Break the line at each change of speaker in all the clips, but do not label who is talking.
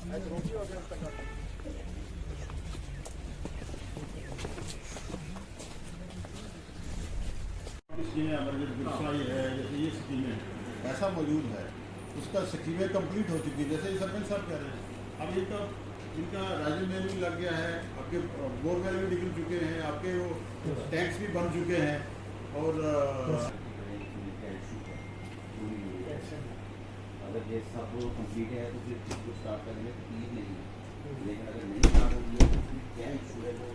ये स्कीमें ऐसा मौजूद है, उसका स्कीमें कंप्लीट हो चुकी है। जैसे सरपंच साहब कह रहे हैं, अब इनका राजन में भी लग गया है, आपके बोरवेल भी निकल चुके हैं, आपके वो टैंक्स भी बन चुके हैं। और
अगर ये सब कंप्लीट है तो फिर इसको स्टार्ट करेंगे तो प्लीज नहीं, लेकिन अगर नहीं स्टार्ट होगी तो फिर क्या इशू है वो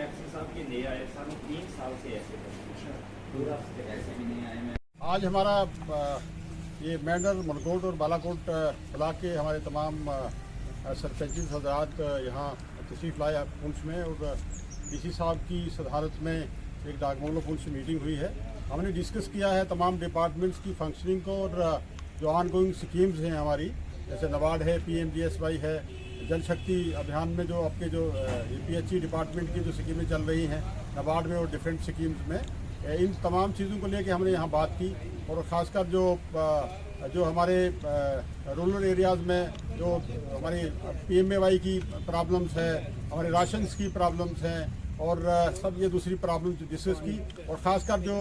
एक्शन साहब के ले आए, सालों 3 साल से ऐसे पूरा
ऐसे भी नहीं आए। मैं
आज हमारा ये मैंडर, मनकोट और बालाकोट ब्लॉक के हमारे तमाम सरपंच हजरात यहाँ तशरीफ़ लाए पुंछ में, और डीसी साहब की सदारत में एक डाकबंगलो पुंछ मीटिंग हुई है। हमने डिस्कस किया है तमाम डिपार्टमेंट्स की फंक्शनिंग को, और जो ऑनगोइंग स्कीम्स हैं हमारी, जैसे नबार्ड है, PMGSY है, जल शक्ति अभियान में जो आपके जो PHE डिपार्टमेंट की जो स्कीमें चल रही हैं नबार्ड में और डिफरेंट स्कीम्स में, इन तमाम चीज़ों को लेके हमने यहाँ बात की। और ख़ासकर जो हमारे रूरल एरियाज़ में जो हमारी PMAY की प्रॉब्लम्स है, हमारे राशंस की प्रॉब्लम्स हैं, और सब ये दूसरी प्रॉब्लम्स डिस्कस की। और ख़ासकर जो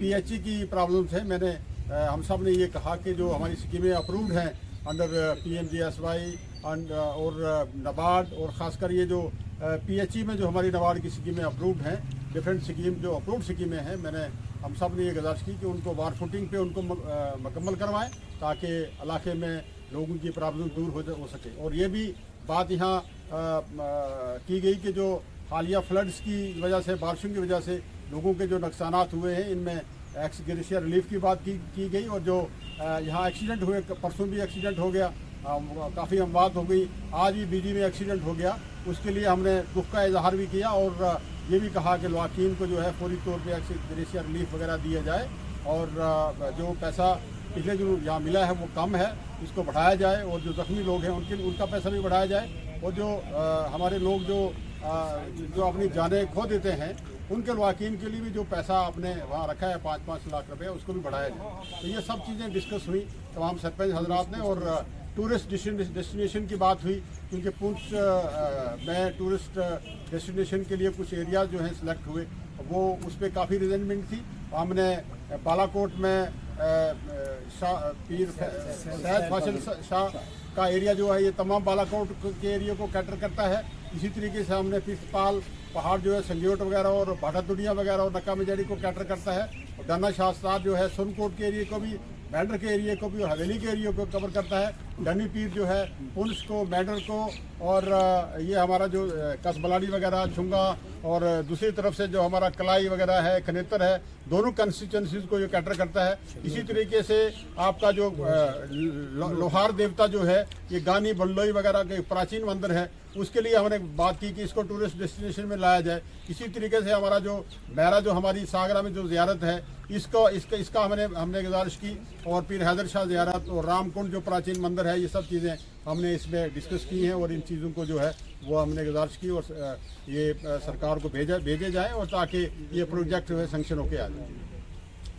PHE की प्रॉब्लम्स हैं, मैंने हम सब ने ये कहा कि जो हमारी स्कीमें अप्रूव्ड हैं अंडर PMGSY और नबार्ड, और ख़ासकर ये जो PHE में जो हमारी नबार्ड की स्कीमें अप्रूव्ड हैं, डिफरेंट स्कीम जो अप्रूव्ड स्कीमें हैं, मैंने हम सब ने ये गुजारिश की कि उनको वार फुटिंग पे उनको मुकम्मल करवाएं, ताकि इलाके में लोगों की प्रॉब्लम दूर हो सके। और ये भी बात यहाँ की गई कि जो हालिया फ्लड्स की वजह से, बारिशों की वजह से लोगों के जो नुकसानात हुए हैं, इनमें एक्स ग्रेशियर रिलीफ की बात की गई। और जो यहाँ एक्सीडेंट हुए, परसों भी एक्सीडेंट हो गया, काफ़ी अमवात हो गई, आज भी BG में एक्सीडेंट हो गया, उसके लिए हमने दुख का इजहार भी किया। और ये भी कहा कि लवाकीन को जो है फौरी तौर पे एक्स ग्रेशियर रिलीफ वगैरह दिया जाए, और जो पैसा पिछले जो यहाँ मिला है वो कम है, इसको बढ़ाया जाए, और जो ज़ख्मी लोग हैं उनका पैसा भी बढ़ाया जाए, और जो हमारे लोग जो अपनी जानें खो देते हैं, उनके लवाकीन के लिए भी जो पैसा आपने वहाँ रखा है 5-5 लाख रुपए, उसको भी बढ़ाया जाए। तो ये सब चीज़ें डिस्कस हुई तमाम सरपंच हजरात ने। और टूरिस्ट डेस्टिनेशन की बात हुई, क्योंकि पुंछ में टूरिस्ट डेस्टिनेशन के लिए कुछ एरिया जो हैं सिलेक्ट हुए, वो उस पर काफ़ी रिजेंटमेंट थी। हमने बालाकोट में पीर सैयद फासिल शाह का एरिया जो है, ये तमाम बालाकोट के एरिया को कैटर करता है। इसी तरीके से हमने पिस्तपाल पहाड़ जो है, संगोट वगैरह और भाटा दुनिया वगैरह और नक्का मेजड़ी को कैटर करता है। और डन्ना शास्त्रार जो है सुनकोट के एरिया को भी, मैंडर के एरिया को भी, और हवेली के एरिया को कवर करता है। डनी पीर जो है पुंछ को, मैंडर को, और ये हमारा जो कसबलाड़ी वगैरह, छुंगा, और दूसरी तरफ से जो हमारा कलाई वगैरह है, खनेतर है, दोनों कंस्टिट्यूंसीज को ये कैटर करता है। इसी तरीके से आपका जो लोहार देवता जो है, ये गानी बल्लोई वगैरह के प्राचीन मंदिर है, उसके लिए हमने बात की कि इसको टूरिस्ट डेस्टिनेशन में लाया जाए। इसी तरीके से हमारा जो मैरा जो हमारी सागरा में जो ज़ियारत है, इसका हमने गुजारिश की। और पीर हैदर शाह ज़ियारत और रामकुंड जो प्राचीन मंदिर है, ये सब चीज़ें हमने इसमें डिस्कस की हैं, और इन चीज़ों को जो है वो हमने गुजारिश की, और ये सरकार को भेजे जाएँ, और ताकि ये प्रोजेक्ट जो है सेंक्शन होके आ जाए।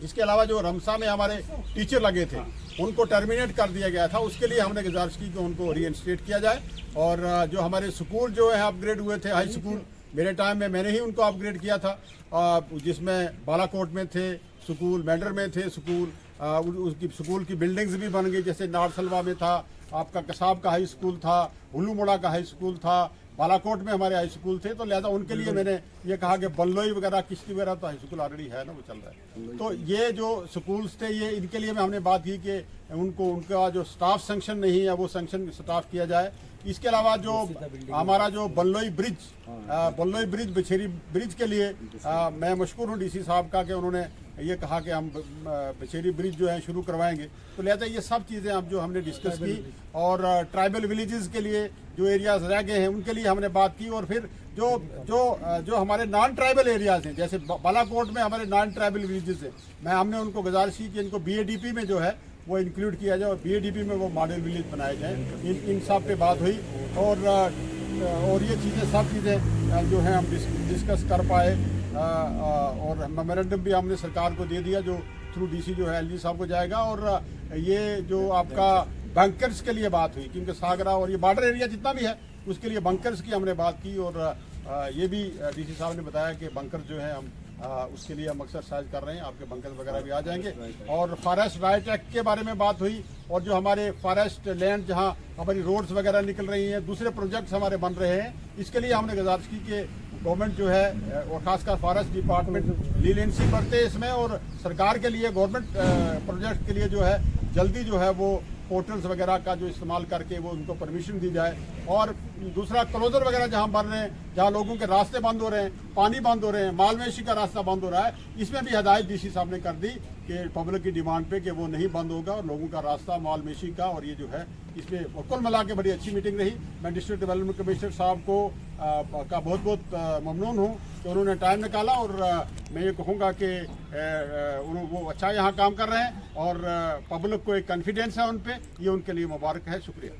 इसके अलावा जो रमसा में हमारे टीचर लगे थे, उनको टर्मिनेट कर दिया गया था, उसके लिए हमने गुजारिश की कि उनको रीइंस्टेट किया जाए। और जो हमारे स्कूल जो है अपग्रेड हुए थे, हाई स्कूल, मेरे टाइम में मैंने ही उनको अपग्रेड किया था, जिसमें बालाकोट में थे स्कूल, मैंडर में थे स्कूल, उसकी स्कूल की बिल्डिंग्स भी बन गई। जैसे नारसलवा में था आपका कसाब का हाई स्कूल था, हुल्लू मोड़ा का हाई स्कूल था, बालाकोट में हमारे हाई स्कूल थे। तो लिहाजा उनके लिए मैंने ये कहा कि बल्लोई वगैरह, किश्ती वगैरह तो हाई स्कूल ऑलरेडी है ना, वो चल रहा है। तो ये जो स्कूल्स थे, ये इनके लिए हमने बात की कि उनका जो स्टाफ सेंक्शन नहीं है, वो सेंक्शन स्टाफ किया जाए। इसके अलावा जो हमारा जो बल्लोई ब्रिज बछेरी ब्रिज के लिए मैं मशकूर हूँ DC साहब का कि उन्होंने ये कहा कि हम बछेरी ब्रिज जो है शुरू करवाएंगे। तो लिहाजा ये सब चीज़ें अब जो हमने डिस्कस की, और ट्राइबल विलेजेस के लिए जो एरियाज रह गए हैं उनके लिए हमने बात की। और फिर जो हमारे नॉन ट्राइबल एरियाज हैं, जैसे बालाकोट में हमारे नॉन ट्राइबल विलेजेस हैं, हमने उनको गुजारिश की कि इनको BADP में जो है वो इंक्लूड किया जाए, और BADP में वो मॉडल विलेज बनाए जाएँ। इन सब पे बात हुई, और ये चीज़ें सब चीज़ें जो हैं हम डिस्कस कर पाए। और मेमोरेंडम भी हमने सरकार को दे दिया, जो थ्रू DC जो है LG साहब को जाएगा। और ये जो आपका बंकर्स के लिए बात हुई, क्योंकि सागरा और ये बॉर्डर एरिया जितना भी है उसके लिए बंकर्स की हमने बात की। और ये भी डीसी साहब ने बताया कि बंकर्स जो है हम उसके लिए हम एक्सरसाइज कर रहे हैं, आपके बंकर्स वगैरह भी आ जाएंगे। और फॉरेस्ट राइट एक्ट के बारे में बात हुई, और जो हमारे फॉरेस्ट लैंड जहां हमारी रोड्स वगैरह निकल रही हैं, दूसरे प्रोजेक्ट्स हमारे बन रहे हैं, इसके लिए हमने गुजारिश की कि गवर्नमेंट जो है और खासकर फॉरेस्ट डिपार्टमेंट लीलेंसी बरते इसमें, और सरकार के लिए गवर्नमेंट प्रोजेक्ट के लिए जो है जल्दी जो है वो पोर्टल्स वगैरह का जो इस्तेमाल करके वो उनको परमिशन दी जाए। और दूसरा क्लोजर वगैरह जहां बन रहे हैं, जहां लोगों के रास्ते बंद हो रहे हैं, पानी बंद हो रहे हैं, माल मवेशी का रास्ता बंद हो रहा है, इसमें भी हदायत डीसी साहब ने कर दी कि पब्लिक की डिमांड पे कि वो नहीं बंद होगा और लोगों का रास्ता माल मवेशी का, और ये जो है इसमें कुल मिला के बड़ी अच्छी मीटिंग रही। मैं डिस्ट्रिक्ट डेवलपमेंट कमिश्नर साहब को का बहुत बहुत ममनून हूँ कि उन्होंने टाइम निकाला, और मैं ये कहूँगा कि वो अच्छा यहाँ काम कर रहे हैं और पब्लिक को एक कॉन्फिडेंस है उन पे, ये उनके लिए मुबारक है। शुक्रिया।